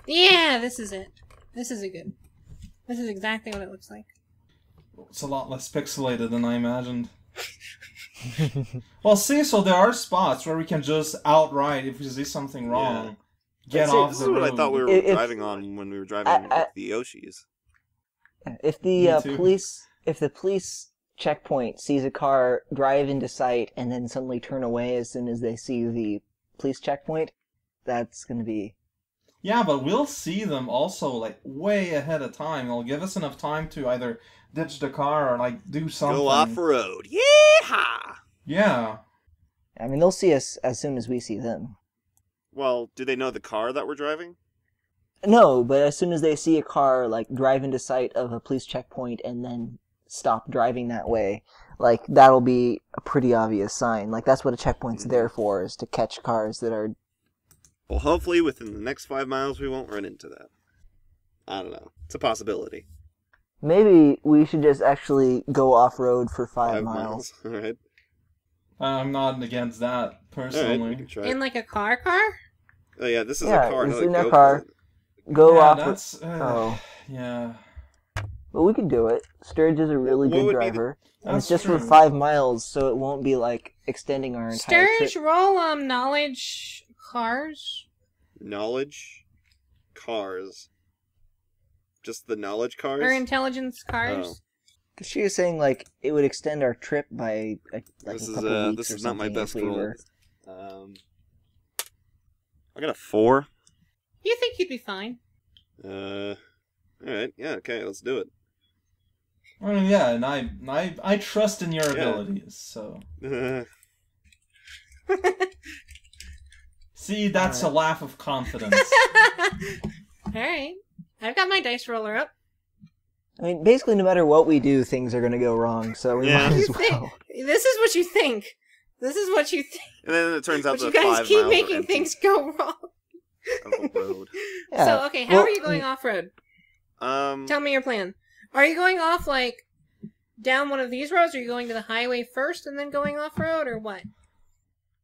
Yeah, this is it. This is This is exactly what it looks like. It's a lot less pixelated than I imagined. Well, see, so there are spots where we can just outright, if we see something wrong, get off This the is what road. I thought we were driving on when we were driving with the Yoshis. If the police checkpoint sees a car drive into sight and then suddenly turn away as soon as they see the police checkpoint, that's going to be... Yeah, but we'll see them also, like, way ahead of time. It'll give us enough time to either ditch the car or, like, do something. Go off-road. Yeehaw! Yeah. I mean, they'll see us as soon as we see them. Well, do they know the car that we're driving? No, but as soon as they see a car, like, drive into sight of a police checkpoint and then stop driving that way, like, that'll be a pretty obvious sign. Like, that's what a checkpoint's there for, is to catch cars that are... Well, hopefully within the next 5 miles we won't run into that. I don't know. It's a possibility. Maybe we should just actually go off-road for 5 miles. All right. I'm not against that, personally. All right, we can try. In like a car? Oh yeah, this is a car. It's in a car. Go off. That's, yeah. But we can do it. Sturge is a really good driver. And it's just for 5 miles, so it won't be like extending our entire trip. Sturge, roll knowledge cars. Knowledge cars. Just the knowledge cars? Or intelligence cars. Oh. Because she was saying, like, it would extend our trip by, a couple weeks this or is not my something best if we roll. were... I got a 4. You think you'd be fine? Alright, yeah, okay, let's do it. I mean, yeah, and I trust in your abilities, so... See, that's a laugh of confidence. Alright. I've got my dice roller up. I mean, basically, no matter what we do, things are going to go wrong, so we might as well. This is what you think. This is what you think. And then it turns out but that you guys 5 keep miles making are things go wrong. of the road. Yeah. So, okay, how are you going off-road? Um, Tell me your plan. Are you going off, like, down one of these roads? Or are you going to the highway first and then going off-road, or what?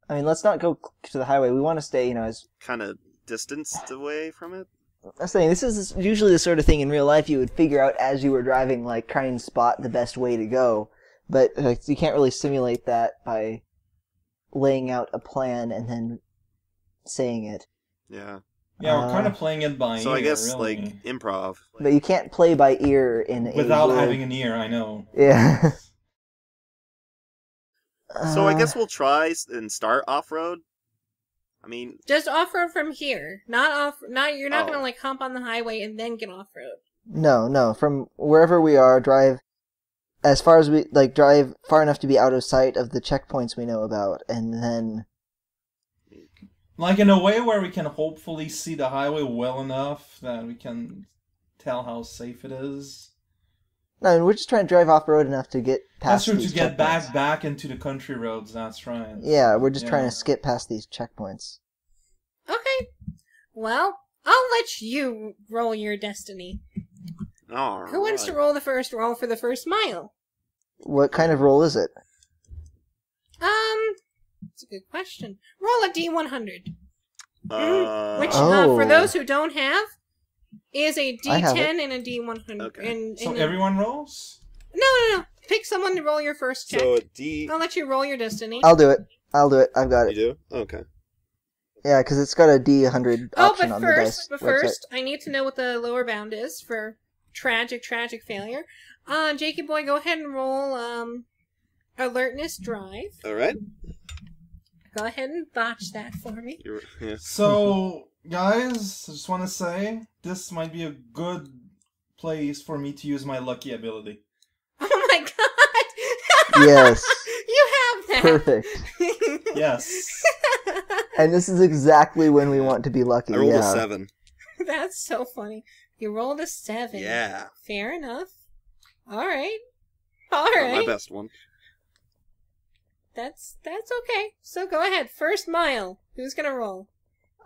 I mean, let's not go to the highway. We want to stay, as... kind of distanced away from it? I'm saying, this is usually the sort of thing in real life you would figure out as you were driving, like, try and spot the best way to go. But you can't really simulate that by laying out a plan and then saying it. Yeah. Yeah, we're kind of playing it by ear, So I guess, really. like, improv. But you can't play by ear in without a having an ear, I know. Yeah. So I guess we'll try and start off-road. I mean... Just off-road from here. You're not gonna, like, hump on the highway and then get off-road. No. From wherever we are, drive as far as we... Like, drive far enough to be out of sight of the checkpoints we know about, and then... Like, in a way where we can hopefully see the highway well enough that we can tell how safe it is. No, I mean, we're just trying to drive off-road enough to get past That's true, these to get checkpoints. back into the country roads, that's right. Yeah, we're just trying to skip past these checkpoints. Okay. Well, I'll let you roll your destiny. All Who wants to roll the first roll for the first mile? What kind of roll is it? That's a good question. Roll a D100. Which, Oh. for those who don't have, is a I have D10 it. and a D100. Okay. So everyone rolls? No. Pick someone to roll your first check. So a D... I'll let you roll your destiny. I'll do it. I've got it. You do? Okay. Yeah, because it's got a D100 option on the dice But website. first, I need to know what the lower bound is for tragic failure. Jakey boy, go ahead and roll alertness drive. All right. Go ahead and botch that for me. Yeah. So, guys, I just want to say, this might be a good place for me to use my lucky ability. Oh my god! Yes. You have that! Perfect. Yes. And this is exactly when we want to be lucky. I rolled yeah. a 7. That's so funny. You rolled a 7. Yeah. Fair enough. Alright. Not Alright. my best one. That's okay. So go ahead. First mile. Who's gonna roll?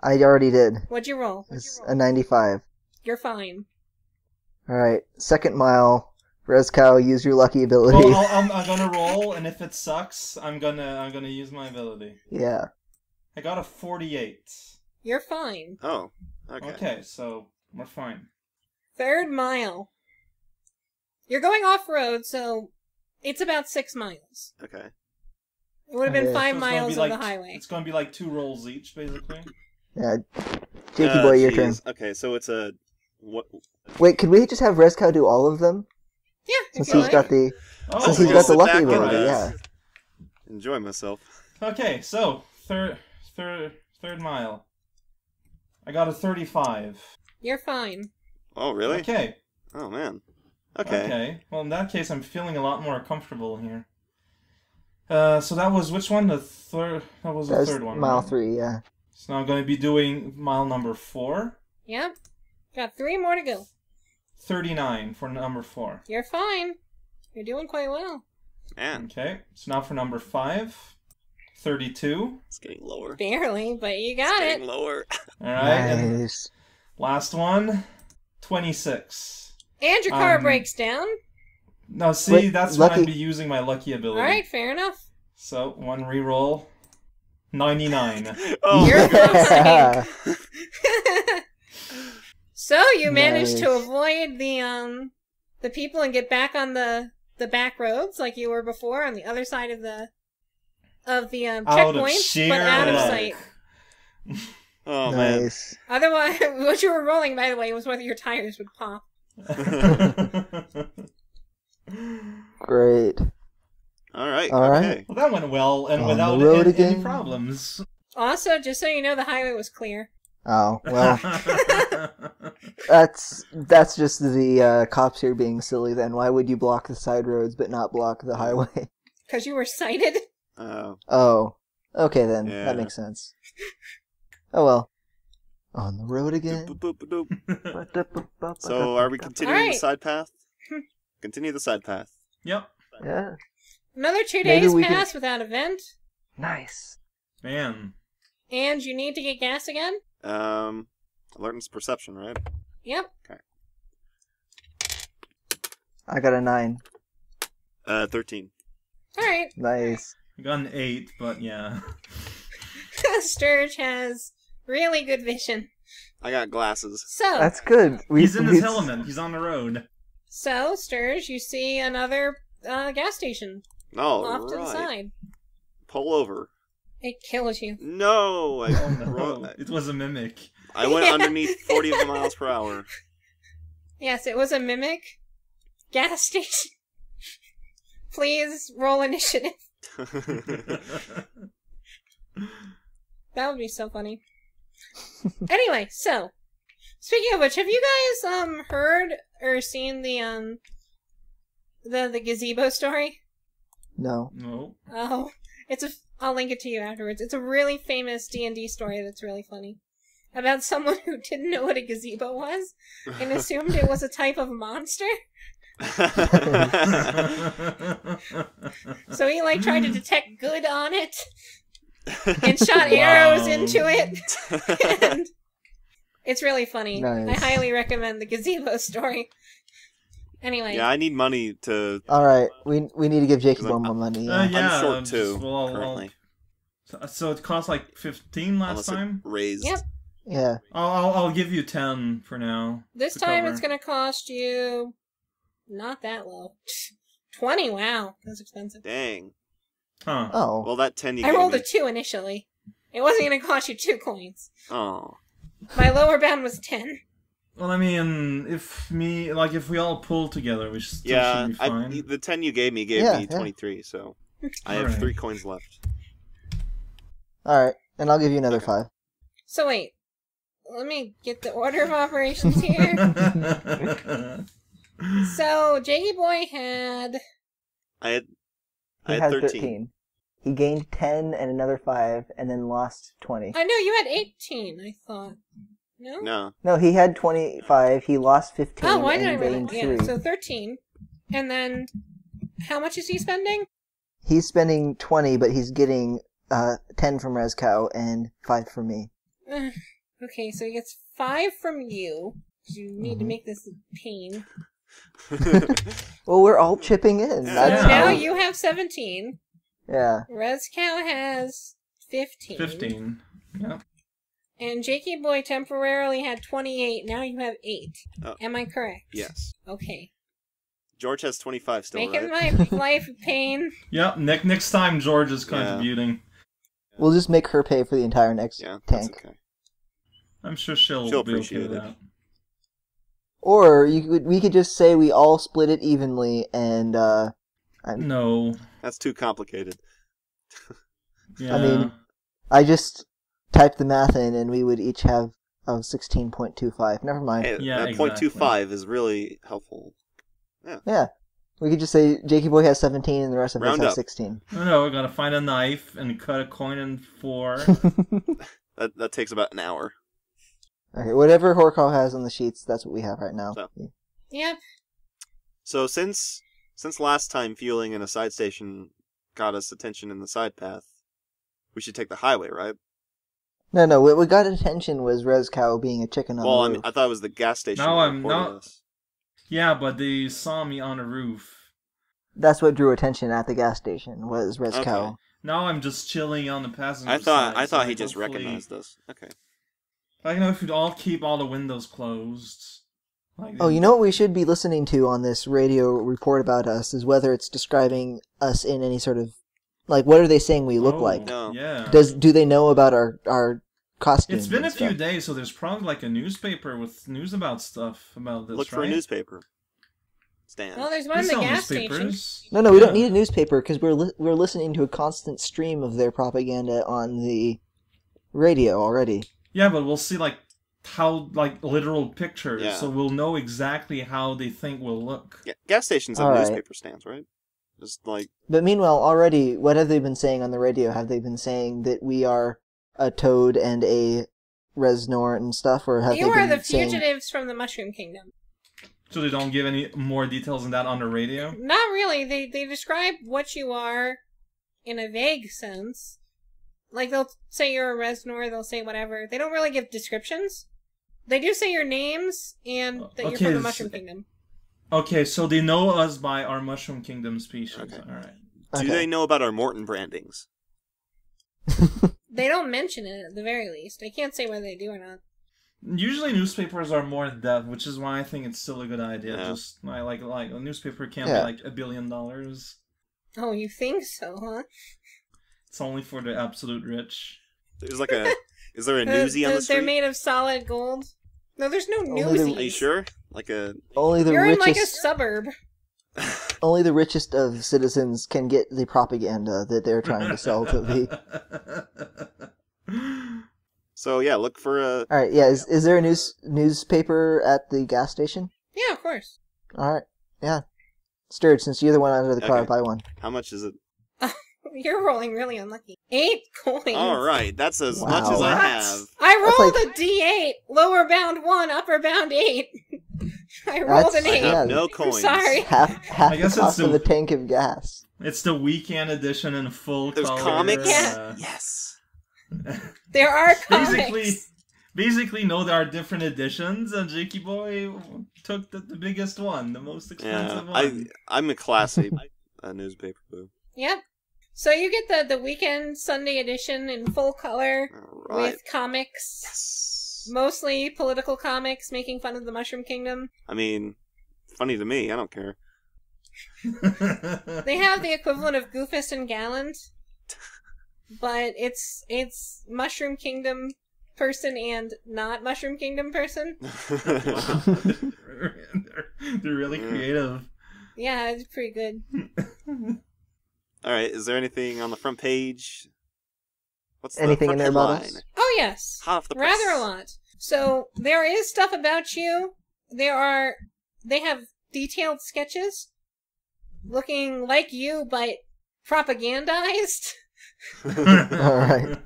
I already did. What'd you roll? It's a 95. You're fine. Alright, second mile. Rezcow, use your lucky ability. Well, I'm gonna roll, and if it sucks, I'm gonna use my ability. Yeah. I got a 48. You're fine. Oh, okay. Okay, so we're fine. 3rd mile. You're going off-road, so it's about 6 miles. Okay. It would have been Okay. 5 So it's gonna miles be of like, the highway. It's going to be like 2 rolls each, basically. Yeah. Jakey boy, your turn. Jeez. Okay, so it's a what? Wait, could we just have Rezcow do all of them? Yeah, if Since you he's like. got the Oh, since he's we'll got the sit lucky back and ability, rest. yeah. Enjoy myself. Okay, so third mile. I got a 35. You're fine. Oh, really? Okay. Oh, man. Okay. Well, in that case, I'm feeling a lot more comfortable here. So that was which one? The third. That was the That's third one. mile right? 3, yeah. So now I'm going to be doing mile number 4. Yep. Got 3 more to go. 39 for number 4. You're fine. You're doing quite well. Man, Okay. So now for number 5. 32. it's getting lower. Barely, but you got It's it. getting lower. All right. And Nice. last one. 26. And your car Um, breaks down. No, see, Wait, that's when lucky- I'd be using my lucky ability. Alright, fair enough. So, one reroll. 99. Oh, You're Yeah. So you managed to Nice. avoid the people and get back on the back roads like you were before on the other side of the Out of checkpoints, sheer but out of luck. sight. Oh, man. Nice. Otherwise, what you were rolling, by the way, was whether your tires would pop. Great. All right. All right. Okay. Well, that went well, and On without the road any again. problems. Also, just so you know, the highway was clear. Oh, well, that's just the cops here being silly then. Why would you block the side roads but not block the highway? Because you were sighted. Oh, okay then. Yeah. That makes sense. Oh well. On the road again. Boop, boop, boop, boop. So, are we continuing Alright. the side path? Continue the side path. Yep. Yeah. Another 2 Maybe days we can- pass without a vent. Nice. Man. And you need to get gas again? Alertness perception, right? Yep. I got a 9. 13. Alright. Nice. I got an 8, but yeah. Sturge has really good vision. I got glasses. So, That's good. He's in his element. He's on the road. Sturge, you see another gas station Oh, off to the right. side. Pull over. It kills you. No! Oh no. It was a mimic. I went underneath 40 miles per hour. Yes, it was a mimic gas station. Please roll initiative. That would be so funny. Anyway, so speaking of which, have you guys heard or seen the gazebo story? No. No. Oh, I'll link it to you afterwards. It's a really famous D&D story that's really funny. About someone who didn't know what a gazebo was and assumed it was a type of monster. So he tried to detect good on it and shot arrows into it. And it's really funny. Nice. I highly recommend the gazebo story. Anyway. Yeah, I need money to... Alright, we need to give Jakey 'Cause Boy more money. Yeah. I'm short too, well, currently. So it cost like 15 last Unless it time? raised. Yep. Yeah. I'll give you 10 for now. This to time cover. it's going to cost you not that low. 20, wow. That's expensive. Dang. Huh. Oh. Well, that 10 you I gave rolled me... a 2 initially. It wasn't going to cost you 2 coins. Oh. My lower bound was 10. Well, I mean, if we all pull together, we still Yeah, should be fine. the 10 you gave me gave Yeah, me yeah. 23, so I have Alright. 3 coins left. Alright, and I'll give you another 5. So wait. Let me get the order of operations here. So, Jakey Boy had... I had He had 13. He gained 10 and another 5, and then lost 20. I know, you had 18, I thought. No? No. No, he had 25, he lost 15, Oh, why did I and write gained it? 3. Yeah, so 13. And then, how much is he spending? He's spending 20, but he's getting 10 from Rezcow and 5 from me. Okay, so he gets 5 from you. 'Cause you need to make this a pain. Well, we're all chipping in. Yeah. That's So now how- you have 17. Yeah. Rezcow has 15. 15. Yep. And Jakey Boy temporarily had 28. Now you have 8. Oh. Am I correct? Yes. Okay. George has 25 still, Making right? my life a pain. Yep, next time George is contributing. We'll just make her pay for the entire next Yeah, that's tank. okay. I'm sure she'll be okay appreciate with it. that. Or we could just say we all split it evenly, and No. That's too complicated. Yeah. I mean, I just typed the math in, and we would each have 16.25. Never mind. Hey, Yeah, that exactly. 0.25 is really helpful. Yeah, we could just say Jakey Boy has 17, and the rest of us Round have up. 16. No, we gotta find a knife and cut a coin in 4. That takes about an hour. Okay, whatever Horkow has on the sheets, that's what we have right now. So. Yep. So since last time fueling in a side station got us attention in the side path, we should take the highway, right? No, what got attention was Rezcow being a chicken on Well, the I roof. mean, I thought it was the gas station. Now that I'm reported not- us. Yeah, but they saw me on a roof. That's what drew attention at the gas station, was Rezcow. Okay. Now I'm just chilling on the passenger I side. thought so he just hopefully- recognized us. Okay. I know if we'd all keep all the windows closed. Like, Oh, you know what we should be listening to on this radio report about us is whether it's describing us in any sort of... Like, what are they saying we look Oh, like? No. Yeah. Do they know about our costumes? It's been a and few stuff? days, so there's probably like a newspaper with news about stuff about this, Look for right? a newspaper. Stan. Well, there's one We in the sell gas station. newspapers. No, we Yeah. don't need a newspaper because we're listening to a constant stream of their propaganda on the radio already. Yeah, but we'll see like literal pictures, Yeah. so we'll know exactly how they think we'll look. Gas stations have All right. newspaper stands, right? Just like But meanwhile, already, what have they been saying on the radio? Have they been saying that we are a Toad and a Reznor and stuff, or have You they are been the saying... fugitives from the Mushroom Kingdom. So they don't give any more details than that on the radio? Not really. They describe what you are in a vague sense. Like, they'll say you're a Reznor, they'll say whatever. They don't really give descriptions. They do say your names and that you're Okay, from the Mushroom Kingdom. Okay, so they know us by our Mushroom Kingdom species. Okay. Alright. do Okay. they know about our Morton brandings? They don't mention it, at the very least. I can't say whether they do or not. Usually newspapers are more in depth, which is why I think it's still a good idea. Yeah. Just like a newspaper can't Yeah. be like $1 billion. Oh, you think so, huh? It's only for the absolute rich. There's like a. Is there a newsie on the street? They're made of solid gold. No, there's no Only the- newsies. Are you sure? Like a. Only the You're in like a richest, suburb. only the richest of citizens can get the propaganda that they're trying to sell to the. So yeah, look for a. All right, yeah. Is there a newspaper at the gas station? Yeah, of course. All right, yeah. Sturge, since you're the one under the car, Okay. buy one. How much is it? You're rolling really unlucky. 8 coins. All right, that's as Wow. much as I What? have. I That's rolled like- a D8. Lower bound 1, upper bound 8. I rolled That's- an 8. I have Yeah. no I'm coins. sorry. Half I the guess it's cost of the- a tank of gas. It's the weekend edition in full There's color. comics. Yeah. Yes. There are comics. Basically, no, there are different editions, and Jakey Boy took the biggest one, the most expensive Yeah. one. I'm a classy newspaper boo. Yep. So you get the weekend Sunday edition in full color All right. with comics. Yes. Mostly political comics making fun of the Mushroom Kingdom. I mean, funny to me. I don't care. They have the equivalent of Goofus and Gallant, but it's Mushroom Kingdom person and not Mushroom Kingdom person. They're really Yeah. creative. Yeah, it's pretty good. All right. Is there anything on the front page? What's Anything the in front there about headline? us? Oh yes, Hot off the press. rather a lot. So there is stuff about you. They have detailed sketches looking like you, but propagandized. All right.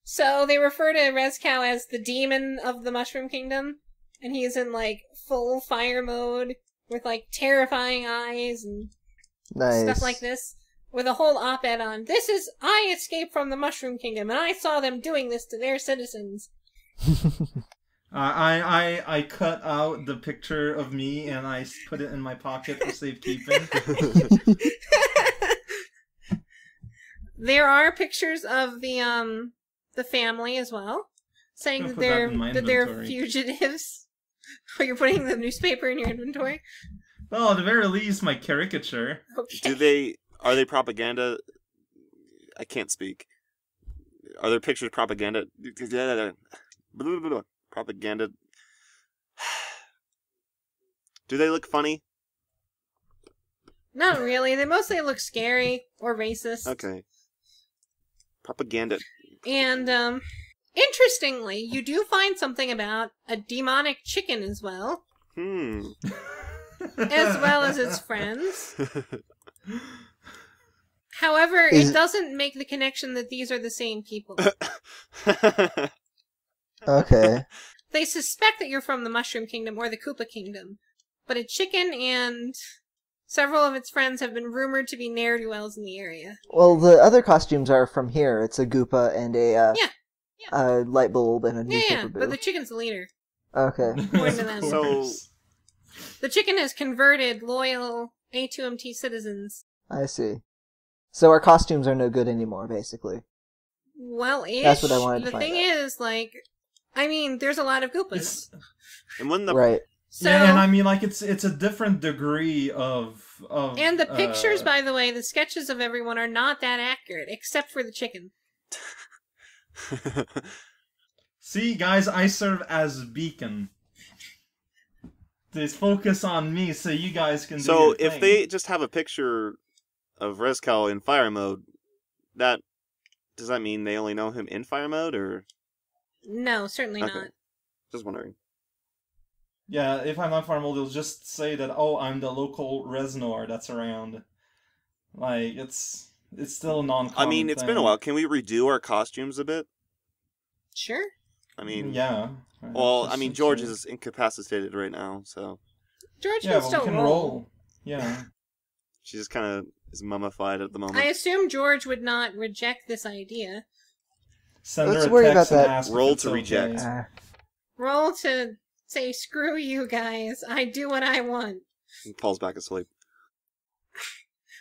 So they refer to Rezcow as the demon of the Mushroom Kingdom, and he's in like full fire mode with like terrifying eyes and Nice. stuff like this, with a whole op-ed on, "This is, I escaped from the Mushroom Kingdom, and I saw them doing this to their citizens." I cut out the picture of me and I put it in my pocket for safekeeping. There are pictures of the the family as well, saying Gonna that put that they're in my that they're inventory. fugitives. Oh, you're putting the newspaper in your inventory? Well, at the very least, my caricature. Okay. Are they propaganda? I can't speak. Are their pictures propaganda? Propaganda. Do they look funny? Not really. They mostly look scary or racist. Okay. Propaganda. And interestingly, you do find something about a demonic chicken as well, as well as its friends. However, it doesn't make the connection that these are the same people. Okay. They suspect that you're from the Mushroom Kingdom or the Koopa Kingdom, but a chicken and several of its friends have been rumored to be ne'er-do-wells in the area. Well, the other costumes are from here. It's a Goopa and a Yeah. light bulb and a newspaper Yeah, booth. but the chicken's the leader. Okay. According to them. So- The chicken has converted loyal A2MT citizens. I see. So our costumes are no good anymore, basically. Well-ish. That's what I wanted to The find thing out. is, like, I mean, there's a lot of Goopas. It's, And when the Right. So, yeah, and I mean, like, it's a different degree of and the pictures, by the way, the sketches of everyone are not that accurate, except for the chicken. See, guys, I serve as beacon. Just focus on me so you guys can do So your if thing. they just have a picture of Rezcal in fire mode, does that mean they only know him in fire mode, or No, certainly Okay. not. just wondering? Yeah, if I'm not farmable, they'll just say that, oh, I'm the local Reznor that's around. Like, it's still a non-common I mean, it's been a thing. while. Can we redo our costumes a bit? Sure. I mean, Yeah. well, Just I mean, to George say. is incapacitated right now, so George Yeah, can but still we can roll. roll. Yeah. she just kind of is mummified at the moment. I assume George would not reject this idea. Send Let's her a worry text about and that. ask if Roll it's to reject. okay. Roll to say, screw you guys, I do what I want. And falls back asleep.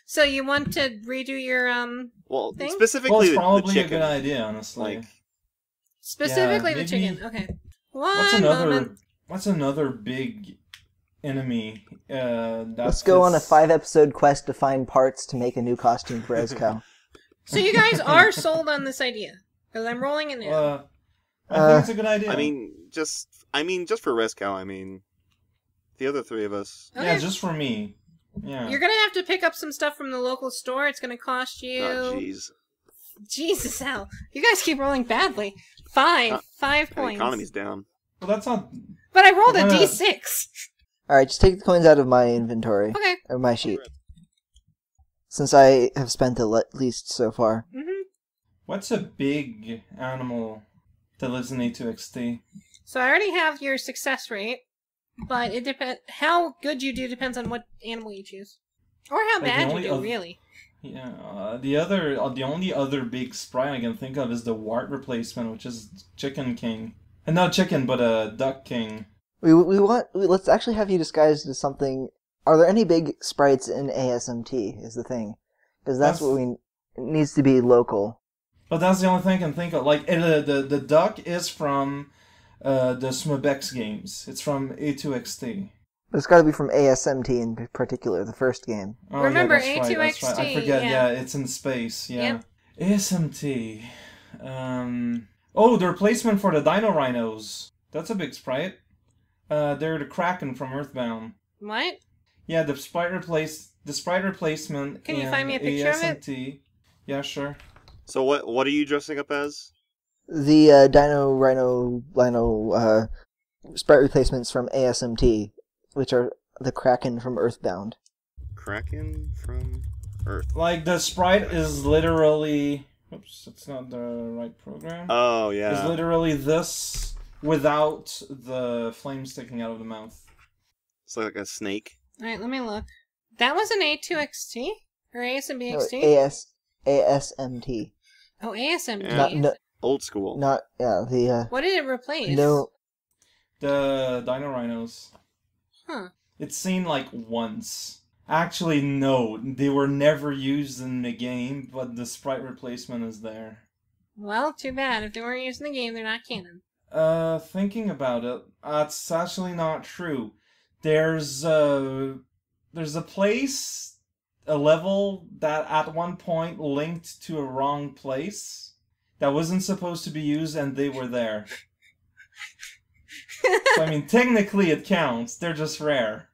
So you want to redo your, Well, Thing? specifically Well, it's the probably a chicken. good idea, honestly. Like, specifically the maybe- chicken. Okay. what's One another? moment. What's another big enemy? Let's go on a 5-episode quest to find parts to make a new costume for Ezcow. So you guys are sold on this idea. Because I'm rolling it now. I think it's a good idea. I mean, just for Rezcal. I mean, the other three of us. Okay. yeah, just for me. Yeah. You're gonna have to pick up some stuff from the local store. It's gonna cost you... Oh, jeez. Jesus hell. You guys keep rolling badly. 5 The points. economy's down. Well, that's not. But I rolled a We're gonna- d6. Alright, just take the coins out of my inventory. Okay. Or my sheet. Since I have spent the least so far. Mm-hmm. What's a big animal that lives in A2XT? So I already have your success rate, but it depends. How good you do depends on what animal you choose, or how Like, bad the you only do. oth- Really, the only other big sprite I can think of is the wart replacement, which is Chicken King, and not chicken, but a Duck King. Let's actually have you disguised as something. Are there any big sprites in ASMT? Is the thing, because that's what we. It needs to be local. But that's the only thing I can think of. Like the duck is from the Smubex games. It's from A2XT. But it's got to be from ASMT in particular, the first game. Oh, Remember, yeah, that's right, that's right. I A2XT, forget. yeah. Yeah, it's in space. Yeah. Yep. ASMT. Oh, the replacement for the Dino Rhinos. That's a big sprite. They're the Kraken from Earthbound. what? Yeah, the sprite replacement. Can you in find me a picture of it? ASMT. Yeah, sure. So what are you dressing up as? The Dino Rhino sprite replacements from ASMT, which are the Kraken from Earthbound. Kraken from Earth. Like the sprite is literally. Oops, it's not the right program. Oh It's yeah. literally this without the flame sticking out of the mouth. It's like a snake. All right, let me look. That was an A2XT or No, ASMBXT? ASMT. Oh, ASMT. Yeah. Old school. Not the What did it replace? no. The Dino Rhinos. Huh. It's seen like once. Actually, no, they were never used in the game, but the sprite replacement is there. Well, too bad. If they weren't used in the game, they're not canon. Thinking about it, it's actually not true. There's a place, a level that at one point linked to a wrong place that wasn't supposed to be used, and they were there. So, I mean, technically it counts. They're just rare.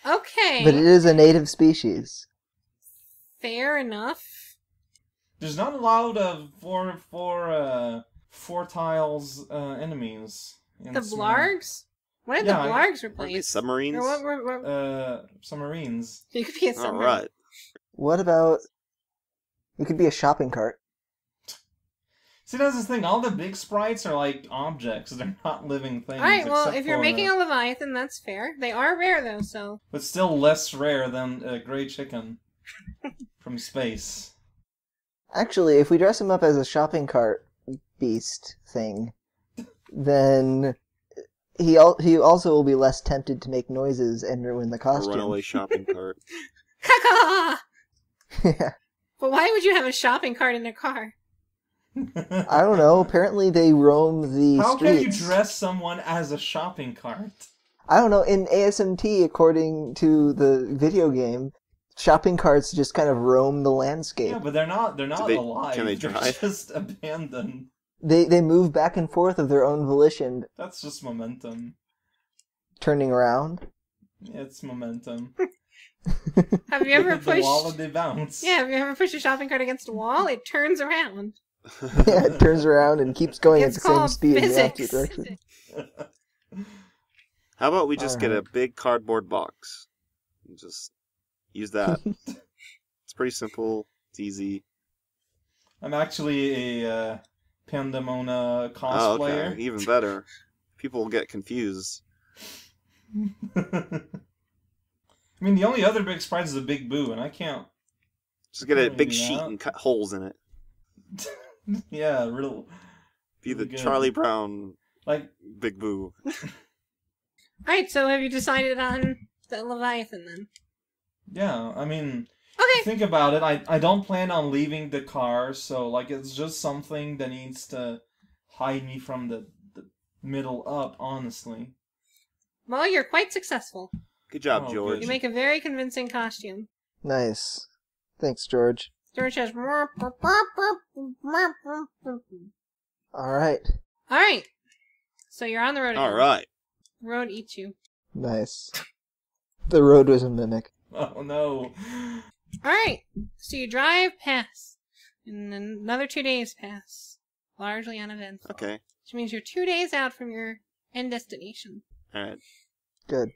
Okay. But it is a native species. Fair enough. There's not a lot of four tiles enemies. In The Smurf. Blargs? What did Yeah, the Blargs Aren't they replace? submarines? Or what? Submarines. You could be a submarine. Alright. What about... It could be a shopping cart. See, that's the thing. All the big sprites are like objects. They're not living things. Alright, well, except if you're for- making a Leviathan, that's fair. They are rare, though, so... But still less rare than a gray chicken from space. Actually, if we dress him up as a shopping cart beast thing, then he also will be less tempted to make noises and ruin the A costume. runaway shopping cart. Caca! Yeah. But why would you have a shopping cart in a car? I don't know. Apparently they roam the How can you streets. dress someone as a shopping cart? I don't know. In ASMT, according to the video game, shopping carts just kind of roam the landscape. Yeah, but they're not they- alive. can they They're drive? just abandoned. They move back and forth of their own volition, That's just momentum. turning around. It's momentum. Have you ever Hit the wall pushed... and they bounce. Yeah, have you ever pushed a shopping cart against a wall? It turns around. Yeah, it turns around and keeps going at It's the same called speed in the opposite physics. direction. How about we just get a Alright. big cardboard box? And just use that. It's pretty simple. It's easy. I'm actually a Pandemona Oh, cosplayer. okay. Even better. People will get confused. I mean, the only other big sprite is a Big Boo, and I can't. Just get a Really big do sheet that. and cut holes in it. Yeah, real. Be the Really good. Charlie Brown Like, Big Boo. Alright, so have you decided on the Leviathan, then? yeah, I mean, Okay, think about it. I don't plan on leaving the car, so, like, it's just something that needs to hide me from the middle up, honestly. well, you're quite successful. Good job, Oh, George. good. You make a very convincing costume. Nice. Thanks, George. George has... Alright. Alright, so you're on the road again. Alright. The road eats you. Nice. The road was a mimic. Oh no. Alright, so you drive past, and then another 2 days pass. Largely uneventful. Okay. Which means you're 2 days out from your end destination. Alright. Good.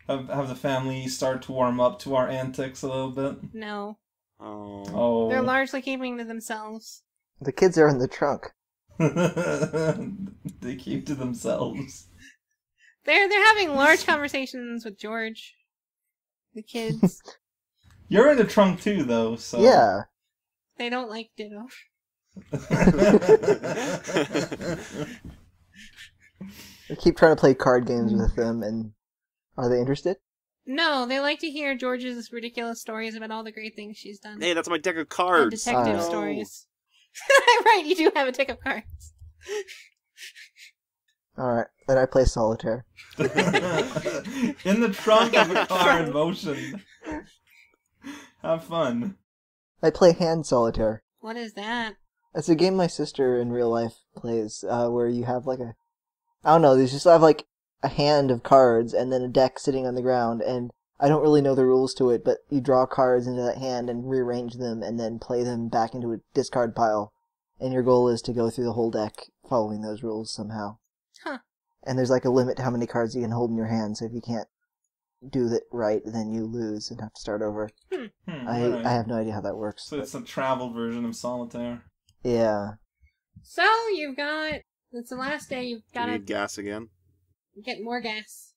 Have the family start to warm up to our antics a little bit? No, Oh. Oh. they're largely keeping to themselves. The kids are in the trunk. They keep to themselves. They're having large conversations with George. The kids. You're in the trunk too, though, so. Yeah. They don't like Ditto. I keep trying to play card games with them, and are they interested? No, they like to hear George's ridiculous stories about all the great things she's done. Hey, that's my deck of And cards. detective No. stories. Right, you do have a deck of cards. Alright, then I play solitaire. In the trunk of a car in motion. Have fun. I play hand solitaire. What is that? It's a game my sister in real life plays, where you have like a... I don't know, you just have like a hand of cards and then a deck sitting on the ground, and I don't really know the rules to it, but you draw cards into that hand and rearrange them and then play them back into a discard pile. And your goal is to go through the whole deck following those rules somehow. Huh. And there's like a limit to how many cards you can hold in your hand, so if you can't do that right, then you lose and have to start over. Alright. I have no idea how that works. So it's a travel version of solitaire. Yeah. So, you've got... It's the last day, you've Do got you to need gas again? get more gas.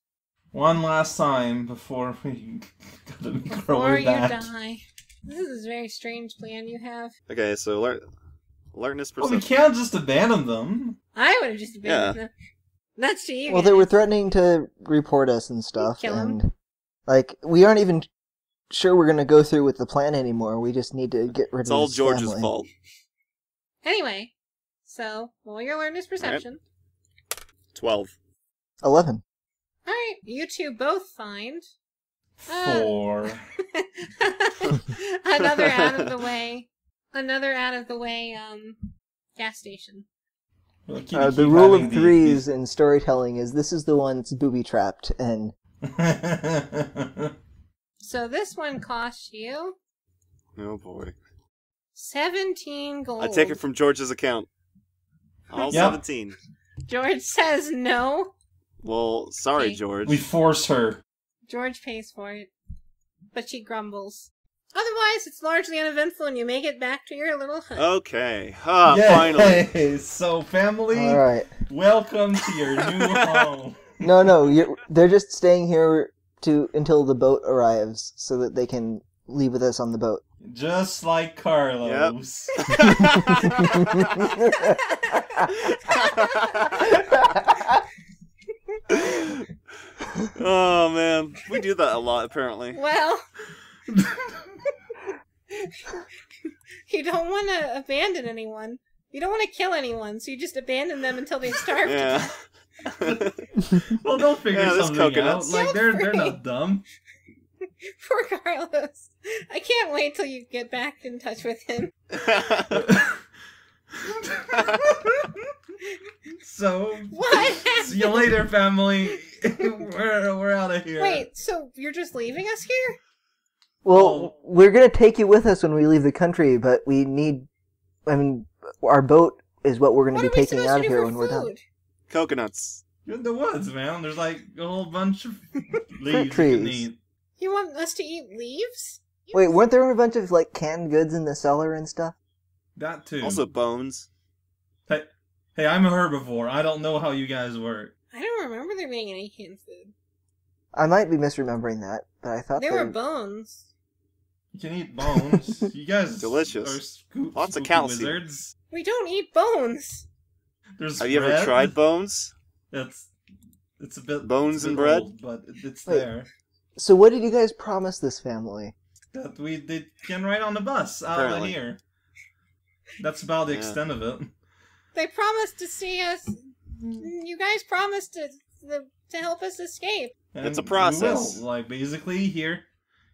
One last time before we gotta make our Before way you back. die. This is a very strange plan you have. Okay, so alertness Well, we perception. can't just abandon them. I would have just abandoned them. That's to you. Well, they were guys. threatening to report us and stuff, kill 'em. and like we aren't even sure we're gonna go through with the plan anymore. We just need to get rid It's of all his George's family. fault. Anyway, So, roll your learner's perception. 12. 11. Alright, you two both find 4. another out of the way, gas station. We'll The rule of threes in storytelling is this is the one that's booby-trapped, and... So this one costs you Oh boy. 17 gold. I take it from George's account. All Yep. 17. George says no. Well, sorry, Okay. George. We force her. George pays for it, but she grumbles. Otherwise, it's largely uneventful and you make it back to your little hut. Okay. Yay! Finally. So, family, Alright. welcome to your new home. No, they're just staying here until the boat arrives, so that they can leave with us on the boat. Just like Carlos. Oh, man. We do that a lot, apparently. Well, you don't want to abandon anyone. You don't want to kill anyone, so you just abandon them until they starve to Yeah. death. Well, they'll figure Yeah, there's something out. coconuts. Like, they're not dumb. Poor Carlos. I can't wait till you get back in touch with him. So, What see you later, family. we're out of here. Wait, so you're just leaving us here? Well, we're gonna take you with us when we leave the country, but we need... I mean, our boat is what we're gonna What be are we taking supposed out to of do here for when we're done. food? Coconuts. You're in the woods, man. There's like a whole bunch of leaves you trees. can eat. You want us to eat leaves? Wait, weren't there a bunch of, like, canned goods in the cellar and stuff? That too. Also bones. Hey, I'm a herbivore. I don't know how you guys work. I don't remember there being any canned food. I might be misremembering that, but I thought There were bones. You can eat bones. You guys Delicious. are Lots of spooky calcium. wizards. We don't eat bones. There's Have you ever bread. tried bones? It's a bit Bones it's a and bit bread? old, but it's Wait. there. So what did you guys promise this family? That they can ride on the bus out of Apparently. here. That's about the Yeah. extent of it. They promised to see us. You guys promised to help us escape. And It's a we process. will. Like basically here,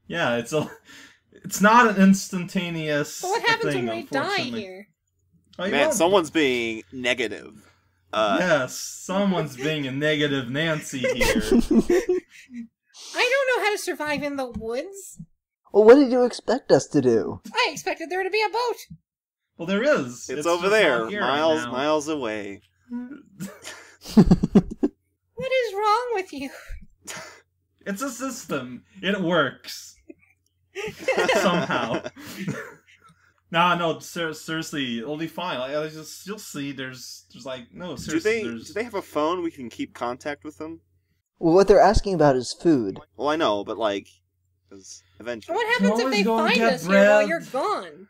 yeah, it's not an instantaneous. But what happens thing, when we die unfortunately. here? Oh, you Man, won't- someone's being negative. Yes, someone's being a negative Nancy here. I don't know how to survive in the woods. Well, what did you expect us to do? I expected there to be a boat. Well, there is. It's just over not there, here miles, right now. miles away. What is wrong with you? It's a system. It works somehow. No, seriously, it'll be fine. Like, you'll see. There's like no. Do Seriously, there's... they have a phone we can keep contact with them? Well, what they're asking about is food. Well, I know, but like, 'cause eventually. What happens if always they go and find get us here while bread. you're gone?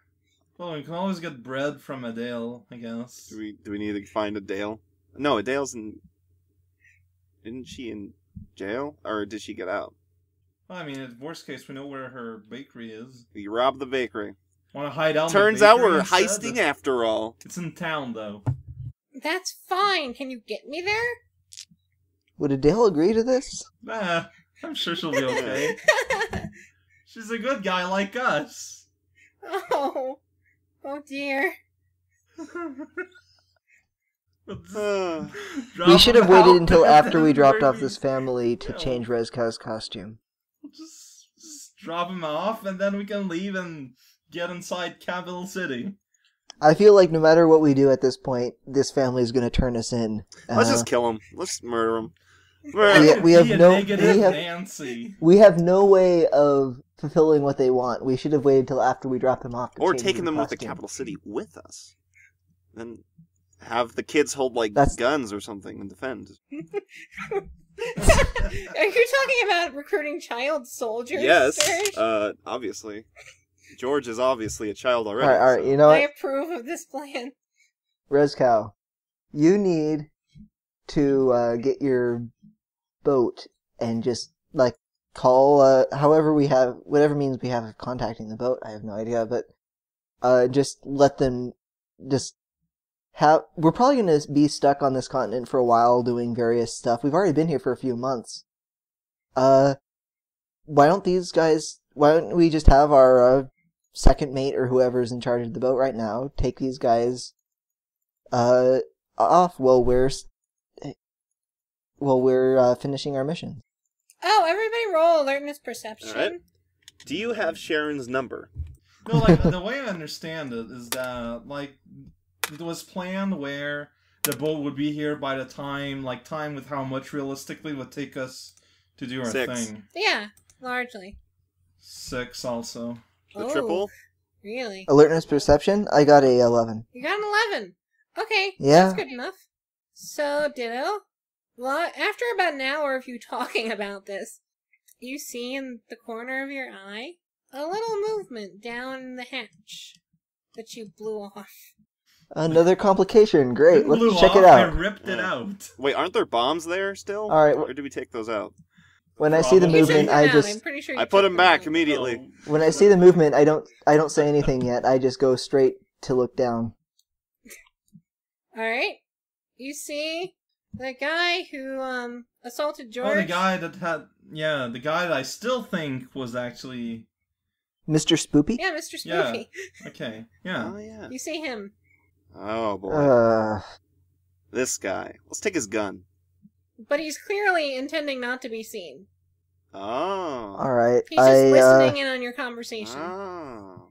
Well, we can always get bread from Adele, I guess. Do we need to find Adele? No, Adele's in. Isn't she in jail, or did she get out? Well, I mean, in worst case, we know where her bakery is. We robbed the bakery. Want to hide out? in Turns the out bakery we're instead? heisting after all. It's in town, though. That's fine. Can you get me there? Would Adele agree to this? Nah, I'm sure she'll be okay. She's a good guy like us. Oh dear. We should have waited until after we dropped off this. this family to Yeah. change Rezkow's costume. Just drop him off, and then we can leave and get inside Capital City. I feel like no matter what we do at this point, this family is going to turn us in. Let's just kill him. Let's murder him. We have Be a no- negative we have- Nancy. We have no way of fulfilling what they want. We should have waited till after we dropped them off. To Or change taking the them with the costume. capital city with us. Then have the kids hold, like, That's- guns or something and defend. Are you talking about recruiting child soldiers? Yes, Serge? obviously. George is obviously a child already. All right, so- you know I what? approve of this plan. Rezkow, you need to get your boat and just, like, call, whatever means we have of contacting the boat. I have no idea, but just let them just we're probably going to be stuck on this continent for a while doing various stuff. We've already been here for a few months. Why don't we just have our second mate or whoever's in charge of the boat right now take these guys off while we're finishing our mission. Oh, everybody roll alertness perception. All right. Do you have Sharon's number? No, like, the way I understand it is that, like, it was planned where the boat would be here by the time with how much realistically would take us to do our 6. thing. Yeah, largely. 6 also. The triple? Really? Alertness perception? I got a 11. You got an 11. Okay, Yeah. that's good enough. So, Ditto, well, after about an hour of you talking about this, you see in the corner of your eye a little movement down the hatch that you blew off. Another complication. Great. Blew Let's check off, it I out. ripped it out. Wait, aren't there bombs there still? All right. Or did we take those out? When I see the Probably. You took movement, them I out. just I'm pretty sure I you put took them back out. immediately. Oh. when I see the movement, I don't say anything yet. I just go straight to look down. Alright. You see the guy who assaulted George. Oh, the guy that I still think was actually... Mr. Spoopy? Yeah, Mr. Yeah. Spoopy. Okay, yeah. Oh, yeah. You see him. Oh, boy. Uh, This guy. Let's take his gun. But he's clearly intending not to be seen. Oh. alright. He's just listening in on your conversation. Oh.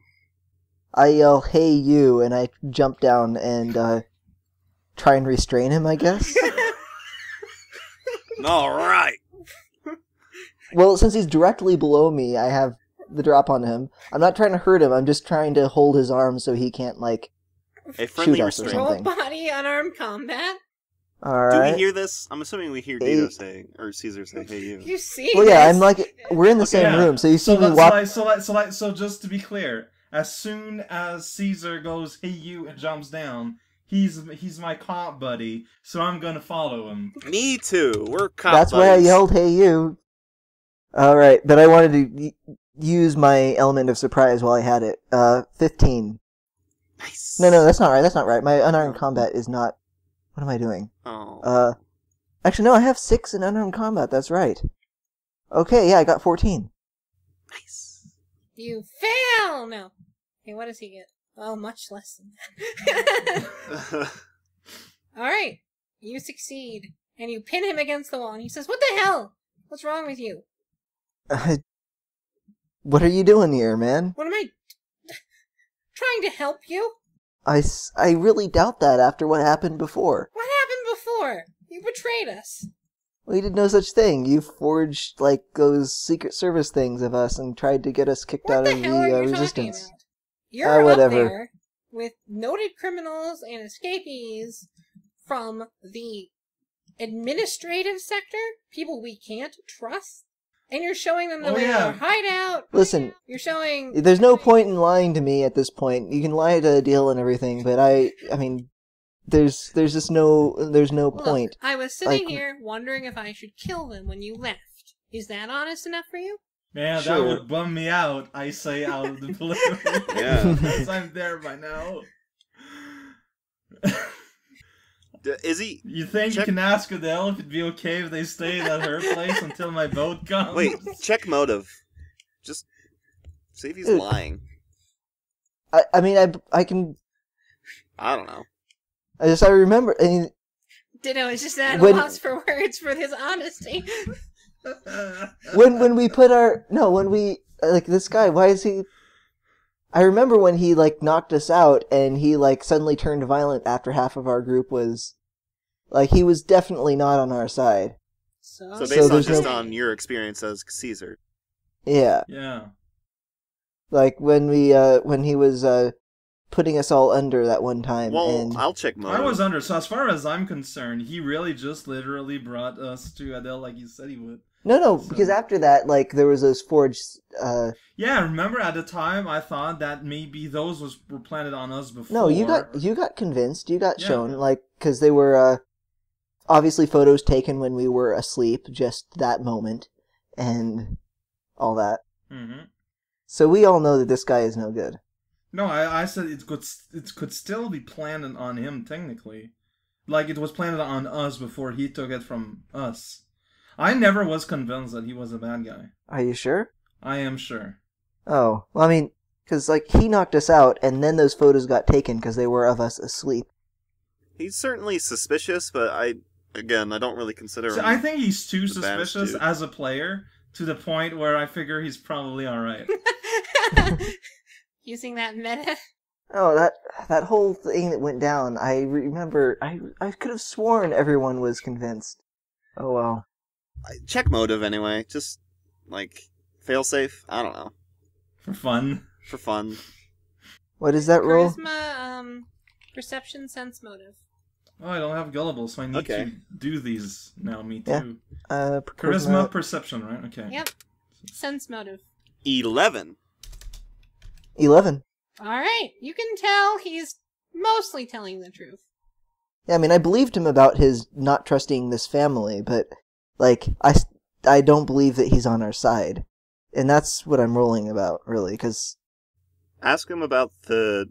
I yell, "Hey you," and I jump down and try and restrain him, I guess. All right. Well, since he's directly below me, I have the drop on him. I'm not trying to hurt him, I'm just trying to hold his arm so he can't, like, A friendly Shoot us or restraint. Roll something. body unarmed combat. Do alright. we hear this? I'm assuming we hear Hey. Dito saying, or Caesar say, "Hey, you." You see Well, yeah, this. I'm like, we're in the same Yeah. room, so you see So me that's walk... so just to be clear, as soon as Caesar goes, "Hey you," and jumps down, he's my cop buddy, so I'm gonna follow him. Me too. We're cop That's why I buddies. yelled, "Hey you." Alright, but I wanted to use my element of surprise while I had it. 15. Nice. No, that's not right, that's not right. My unarmed combat is not... What am I doing? Oh. Actually, no, I have 6 in unarmed combat, that's right. Okay, yeah, I got 14. Nice. You fail! No. Okay, what does he get? Oh, much less than that. Alright. You succeed. And you pin him against the wall, and he says, "What the hell? What's wrong with you? What are you doing here, man? What am I... trying to help you? I really doubt that after what happened before. What happened before? You betrayed us. We did no such thing. You forged, like, those Secret Service things of us and tried to get us kicked What out the of the hell are you Resistance. talking about? You're up whatever. there with noted criminals and escapees from the administrative sector, people we can't trust, and you're showing them the Oh, way yeah. to their hideout. Listen, You're showing... there's no point in lying to me at this point. You can lie to a deal and everything, but I mean, there's just there's no Look, point. I was sitting Like- here wondering if I should kill them when you left. Is that honest enough for you? Man, Sure. that would bum me out, I say out of the blue. Yeah. Because I'm there by now. Is he? You think Check- you can ask Adele if it'd be okay if they stayed at her place until my boat comes? Wait. Check motive. Just see if he's Dude. lying. I mean, I can... I don't know. I remember... I mean, Ditto is just at a When- loss for words for his honesty. when we put our... No, when we... Like, this guy, why is he... I remember when he, like, knocked us out, and he, like, suddenly turned violent after half of our group was... Like, he was definitely not on our side. So So based on there's just no- on your experience as Caesar. Yeah. Yeah. Like, when he was, putting us all under that one time, Well, and... I'll check motive. I was under, so as far as I'm concerned, he really just literally brought us to Adele like he said he would. No, So- because after that, like, there was those forged, Yeah, remember at the time I thought that maybe those were planted on us before. No, you got convinced, you got Yeah. shown, like, because they were, obviously photos taken when we were asleep, just that moment, and all that. Mm-hmm. So we all know that this guy is no good. No, I said it could still be planted on him technically, like it was planted on us before he took it from us. I never was convinced that he was a bad guy. Are you sure? I am sure. Oh, well, I mean, because like he knocked us out, and then those photos got taken because they were of us asleep. He's certainly suspicious, but I don't really consider him. I think he's too the baddest suspicious dude. as a player to the point where I figure he's probably alright. Using that meta. Oh, that whole thing that went down, I remember, I could have sworn everyone was convinced. Oh well. Check motive anyway. Just, like, failsafe. I don't know. For fun. For fun. What is that roll? Charisma, perception, sense, motive. Oh, I don't have gullible, so I need Okay. to do these now, me too. Yeah. Charisma, perception, right? Okay. Yep. Sense, motive. 11. 11. Alright, you can tell he's mostly telling the truth. Yeah, I mean, I believed him about his not trusting this family, but, like, I don't believe that he's on our side. And that's what I'm rolling about, really, because... Ask him about the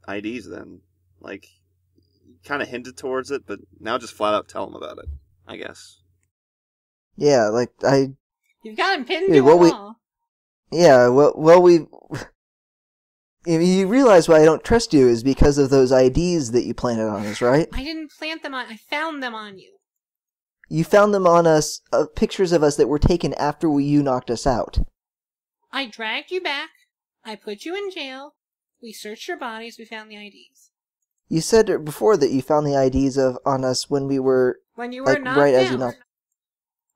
IDs then. Like, kind of hinted towards it, but now just flat out tell him about it, I guess. Yeah, like, You've got him pinned Yeah, to a well, wall. Yeah, well, we... You realize why I don't trust you is because of those IDs that you planted on us, right? I didn't plant them on. I found them on you. You found them on us, pictures of us that were taken after you knocked us out. I dragged you back. I put you in jail. We searched your bodies. We found the IDs. You said before that you found the IDs on us when we were... When you were like, knocked right out. as you knocked...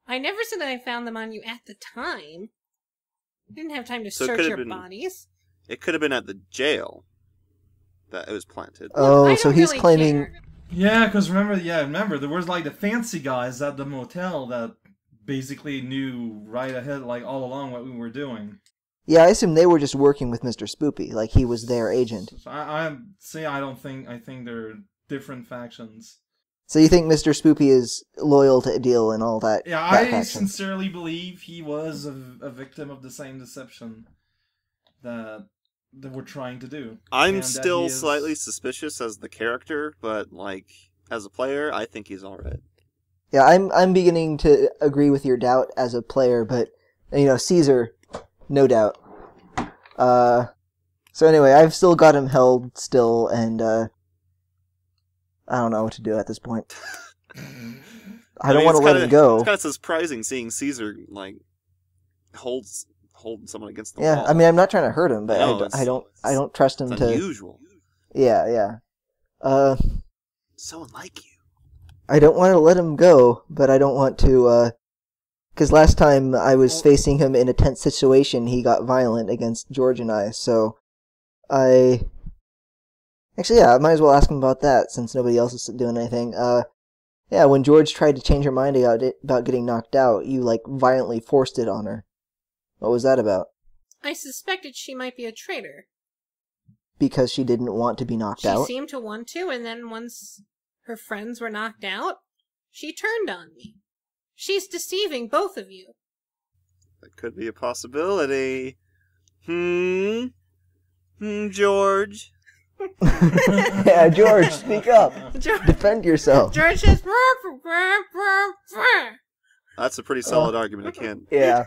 I never said that I found them on you at the time. I didn't have time to So it search could your have been- bodies. It could have been at the jail that it was planted. Oh, I so don't he's really claiming... care. Yeah, because remember, there was like the fancy guys at the motel that basically knew right ahead, like all along, what we were doing. Yeah, I assume they were just working with Mr. Spoopy, like he was their agent. So I think they're different factions. So you think Mr. Spoopy is loyal to Adil and all that? Yeah, that I faction. sincerely believe he was a victim of the same deception that we're trying to do. I'm And that still he is- slightly suspicious as the character, but, like, as a player, I think he's alright. Yeah, I'm beginning to agree with your doubt as a player, but, you know, Caesar, no doubt. So anyway, I've still got him held still, and, I don't know what to do at this point. I don't want to let him go. It's kind of surprising seeing Caesar, like, holding someone against the Yeah, wall. I mean, I'm not trying to hurt him, but No, I don't trust him it's to... unusual. Yeah. So unlike you. I don't want to let him go, but I don't want to, because last time I was facing him in a tense situation, he got violent against George and I, so Actually, yeah, I might as well ask him about that, since nobody else is doing anything. Yeah, when George tried to change her mind about getting knocked out, you, like, violently forced it on her. What was that about? I suspected she might be a traitor. Because she didn't want to be knocked She out? seemed to want to, and then once her friends were knocked out, she turned on me. She's deceiving both of you. That could be a possibility. George. Yeah, George, speak up. Defend yourself. George says, That's a pretty solid argument. I can't. Yeah.